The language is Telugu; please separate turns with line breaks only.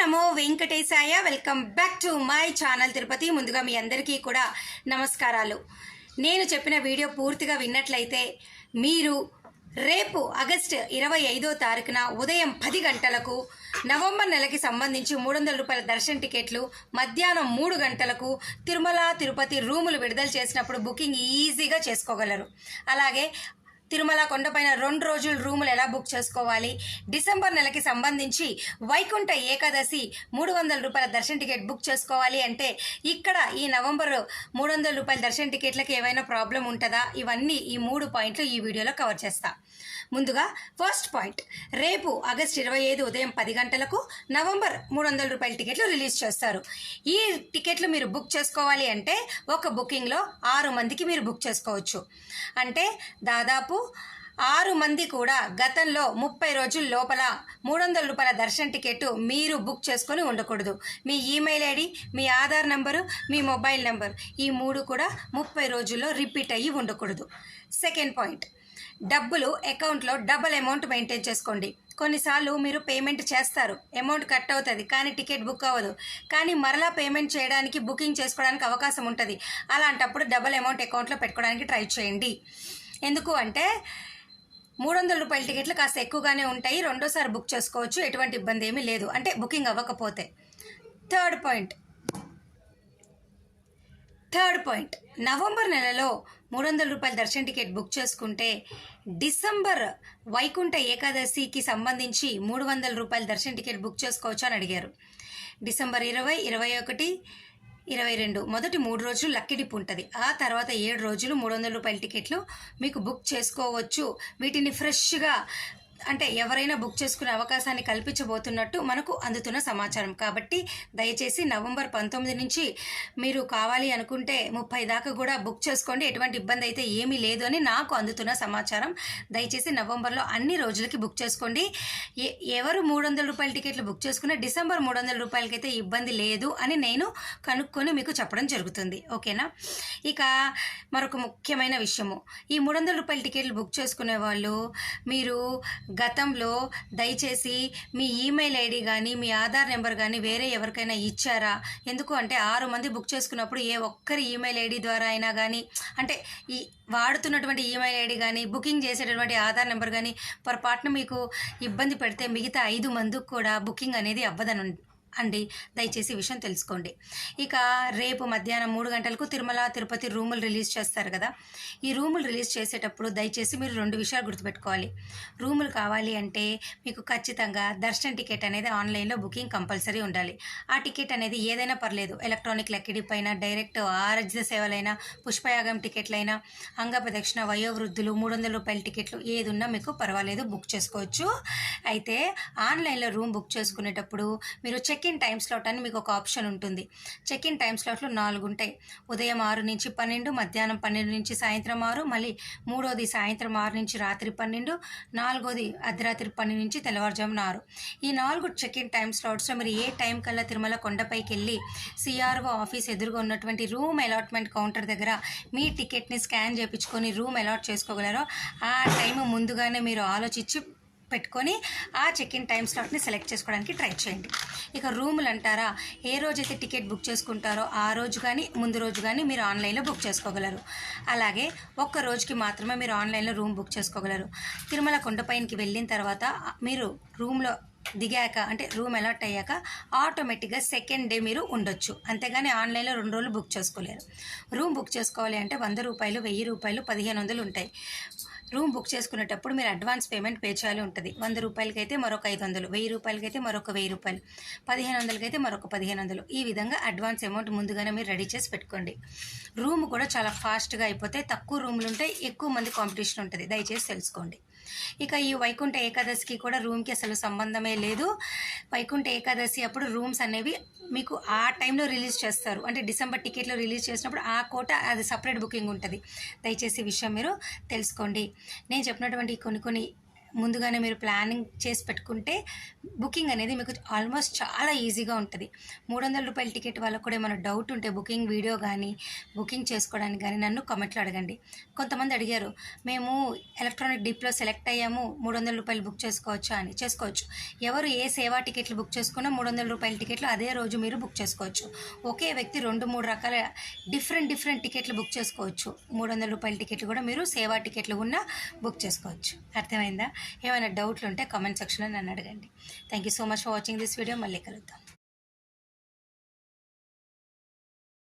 Namo Venkatesaya. Welcome back to my channel Tirupati. ముందుగా మీ అందరికీ కూడా నమస్కారాలు. నేను చెప్పిన వీడియో పూర్తిగా విన్నట్లయితే మీరు రేపు ఆగస్టు 25వ తారీఖున ఉదయం 10 గంటలకు నవంబర్ నెలకి సంబంధించి 300 రూపాయల దర్శన టికెట్లు మధ్యాహ్నం 3 గంటలకు తిరుమల తిరుపతి రూములు విడుదల చేసినప్పుడు బుకింగ్ ఈజీగా చేసుకోగలరు. అలాగే తిరుమల కొండపైన 2 రోజులు రూములు ఎలా బుక్ చేసుకోవాలి, డిసెంబర్ నెలకి సంబంధించి వైకుంఠ ఏకాదశి 300 రూపాయల దర్శన టికెట్ బుక్ చేసుకోవాలి అంటే ఇక్కడ ఈ నవంబర్ 300 రూపాయల దర్శన టికెట్లకి ఏమైనా ప్రాబ్లం ఉంటుందా, ఇవన్నీ ఈ 3 పాయింట్లు ఈ వీడియోలో కవర్ చేస్తా. ముందుగా ఫస్ట్ పాయింట్, రేపు ఆగస్టు 25 ఉదయం 10 గంటలకు నవంబర్ 300 రూపాయల టికెట్లు రిలీజ్ చేస్తారు. ఈ టికెట్లు మీరు బుక్ చేసుకోవాలి అంటే ఒక బుకింగ్లో 6 మందికి మీరు బుక్ చేసుకోవచ్చు. అంటే దాదాపు 6 మంది కూడా గతంలో 30 రోజుల లోపల 300 రూపాయల దర్శన టికెట్ మీరు బుక్ చేసుకొని ఉండకూడదు. మీ ఈమెయిల్ ఐడి, మీ ఆధార్ నెంబరు, మీ మొబైల్ నెంబర్ ఈ 3 కూడా 30 రోజుల్లో రిపీట్ అయ్యి ఉండకూడదు. సెకండ్ పాయింట్, డబ్బులు అకౌంట్లో డబుల్ అమౌంట్ మెయింటైన్ చేసుకోండి. కొన్నిసార్లు మీరు పేమెంట్ చేస్తారు, అమౌంట్ కట్ అవుతుంది, కానీ టికెట్ బుక్ అవ్వదు. కానీ మరలా పేమెంట్ చేయడానికి బుకింగ్ చేసుకోవడానికి అవకాశం ఉంటుంది. అలాంటప్పుడు డబుల్ అమౌంట్ అకౌంట్లో పెట్టుకోవడానికి ట్రై చేయండి. ఎందుకు అంటే 300 రూపాయల టికెట్లు కాస్త ఎక్కువగానే ఉంటాయి, రెండోసారి బుక్ చేసుకోవచ్చు, ఎటువంటి ఇబ్బంది ఏమీ లేదు, అంటే బుకింగ్ అవ్వకపోతే. థర్డ్ పాయింట్, నవంబర్ నెలలో 300 రూపాయల దర్శన టికెట్ బుక్ చేసుకుంటే డిసెంబర్ వైకుంఠ ఏకాదశికి సంబంధించి 300 రూపాయల దర్శన టికెట్ బుక్ చేసుకోవచ్చు అని అడిగారు. డిసెంబర్ 20, 21, 22 మొదటి 3 రోజులు లక్కీ డిప్ ఉంటుంది. ఆ తర్వాత 7 రోజులు 300 రూపాయల టికెట్లు మీకు బుక్ చేసుకోవచ్చు. వీటిని ఫ్రెష్గా అంటే ఎవరైనా బుక్ చేసుకునే అవకాశాన్ని కల్పించబోతున్నట్టు మనకు అందుతున్న సమాచారం. కాబట్టి దయచేసి నవంబర్ 19 నుంచి మీరు కావాలి అనుకుంటే 30 దాకా కూడా బుక్ చేసుకోండి, ఎటువంటి ఇబ్బంది అయితే ఏమీ లేదు అని నాకు అందుతున్న సమాచారం. దయచేసి నవంబర్లో అన్ని రోజులకి బుక్ చేసుకోండి. ఎవరు 300 రూపాయల టికెట్లు బుక్ చేసుకున్నా డిసెంబర్ 300 రూపాయలకైతే ఇబ్బంది లేదు అని నేను కనుక్కొని మీకు చెప్పడం జరుగుతుంది. ఓకేనా? ఇక మరొక ముఖ్యమైన విషయము, ఈ 300 రూపాయల టికెట్లు బుక్ చేసుకునే వాళ్ళు మీరు గతంలో దయచేసి మీ ఈమెయిల్ ఐడి కానీ మీ ఆధార్ నెంబర్ కానీ వేరే ఎవరికైనా ఇచ్చారా? ఎందుకు అంటే 6 మంది బుక్ చేసుకున్నప్పుడు ఏ ఒక్కరి ఈమెయిల్ ఐడి ద్వారా అయినా కానీ, అంటే ఈ వాడుతున్నటువంటి ఈమెయిల్ ఐడి కానీ బుకింగ్ చేసేటటువంటి ఆధార్ నెంబర్ కానీ పొరపాటున మీకు ఇబ్బంది పెడితే మిగతా 5 మందికి కూడా బుకింగ్ అనేది అవ్వదని అండి. దయచేసి విషయం తెలుసుకోండి. ఇక రేపు మధ్యాహ్నం 3 గంటలకు తిరుమల తిరుపతి రూములు రిలీజ్ చేస్తారు కదా. ఈ రూములు రిలీజ్ చేసేటప్పుడు దయచేసి మీరు 2 విషయాలు గుర్తుపెట్టుకోవాలి. రూములు కావాలి అంటే మీకు ఖచ్చితంగా దర్శన టికెట్ అనేది ఆన్లైన్లో బుకింగ్ కంపల్సరీ ఉండాలి. ఆ టికెట్ అనేది ఏదైనా పర్లేదు, ఎలక్ట్రానిక్ లక్కీ పైన, డైరెక్ట్ ఆరోగ్య సేవలైనా, పుష్పయాగం టికెట్లైనా, అంగప్రదక్షిణ, వయోవృద్ధులు 300 రూపాయల టికెట్లు ఏదున్నా మీకు పర్వాలేదు, బుక్ చేసుకోవచ్చు. అయితే ఆన్లైన్లో రూమ్ బుక్ చేసుకునేటప్పుడు మీరు చెక్ ఇన్ టైమ్ స్లాట్ అని మీకు ఒక ఆప్షన్ ఉంటుంది. చెక్ ఇన్ టైమ్ స్లాట్లు 4 ఉంటాయి. ఉదయం 6 నుంచి 12, మధ్యాహ్నం 12 నుంచి సాయంత్రం 6, మళ్ళీ 3వది సాయంత్రం 6 నుంచి రాత్రి 12, 4వది అర్ధరాత్రి 12 నుంచి తెల్లవారుజామున 6. ఈ 4 చెక్ ఇన్ టైమ్ స్లాట్స్లో మీరు ఏ టైం కల్లా తిరుమల కొండపైకి వెళ్ళి సిఆర్ఓ ఆఫీస్ ఎదురుగా ఉన్నటువంటి రూమ్ అలాట్మెంట్ కౌంటర్ దగ్గర మీ టికెట్ని స్కాన్ చేయించుకొని రూమ్ అలాట్ చేసుకోగలరో ఆ టైం ముందుగానే మీరు ఆలోచించి పెట్టుకొని ఆ చెక్ ఇన్ టైమ్ స్లాట్ని సెలెక్ట్ చేసుకోవడానికి ట్రై చేయండి. ఇక రూములు అంటారా, ఏ రోజైతే టికెట్ బుక్ చేసుకుంటారో ఆ రోజు కానీ ముందు రోజు కానీ మీరు ఆన్లైన్లో బుక్ చేసుకోగలరు. అలాగే ఒక్క రోజుకి మాత్రమే మీరు ఆన్లైన్లో రూమ్ బుక్ చేసుకోగలరు. తిరుమల కొండపైనకి వెళ్ళిన తర్వాత మీరు రూమ్లో దిగాక అంటే రూమ్ అలాట్ అయ్యాక ఆటోమేటిక్గా సెకండ్ డే మీరు ఉండొచ్చు. అంతేగాని ఆన్లైన్లో 2 రోజులు బుక్ చేసుకోలేరు. రూమ్ బుక్ చేసుకోవాలి అంటే 100 రూపాయలు, 1000 రూపాయలు, 1500 ఉంటాయి. రూమ్ బుక్ చేసుకునేటప్పుడు మీరు అడ్వాన్స్ పేమెంట్ పే చేయాలి ఉంటుంది. 100 రూపాయలకైతే మరొక 500, 1000 రూపాయలకైతే మరొక 1000 రూపాయలు, 1500కైతే మరొక 1500. ఈ విధంగా అడ్వాన్స్ అమౌంట్ ముందుగానే మీరు రెడీ చేసి పెట్టుకోండి. రూమ్ కూడా చాలా ఫాస్ట్గా అయిపోతే, తక్కువ రూములు ఉంటాయి, ఎక్కువ మంది కాంపిటీషన్ ఉంటుంది. దయచేసి తెలుసుకోండి. ఇక ఈ వైకుంఠ ఏకాదశికి కూడా రూమ్కి అసలు సంబంధమే లేదు. వైకుంఠ ఏకాదశి అప్పుడు రూమ్స్ అనేవి మీకు ఆ టైంలో రిలీజ్ చేస్తారు. అంటే డిసెంబర్ టికెట్లో రిలీజ్ చేసినప్పుడు ఆ కోట అది సపరేట్ బుకింగ్ ఉంటుంది. దయచేసి విషయం మీరు తెలుసుకోండి. నేను చెప్పినటువంటి కొన్ని ముందుగానే మీరు ప్లానింగ్ చేసి పెట్టుకుంటే బుకింగ్ అనేది మీకు ఆల్మోస్ట్ చాలా ఈజీగా ఉంటుంది. 300 రూపాయల టికెట్ వాళ్ళకు కూడా ఏమైనా డౌట్ ఉంటే బుకింగ్ వీడియో కానీ బుకింగ్ చేసుకోవడానికి కానీ నన్ను కామెంట్లో అడగండి. కొంతమంది అడిగారు, మేము ఎలక్ట్రానిక్ డిప్లో సెలెక్ట్ అయ్యాము, 300 రూపాయలు బుక్ చేసుకోవచ్చా అని. చేసుకోవచ్చు. ఎవరు ఏ సేవా టికెట్లు బుక్ చేసుకున్నా 300 రూపాయల టికెట్లు అదే రోజు మీరు బుక్ చేసుకోవచ్చు. ఒకే వ్యక్తి 2-3 రకాల డిఫరెంట్ టికెట్లు బుక్ చేసుకోవచ్చు. 300 రూపాయల టికెట్లు కూడా మీరు సేవా టికెట్లు ఉన్నా బుక్ చేసుకోవచ్చు. అర్థమైందా? ఏమైనా డౌట్లు ఉంటే కామెంట్ సెక్షన్లో నన్ను అడగండి. Thank you so much for watching this video. మళ్ళీ కలుద్దాం.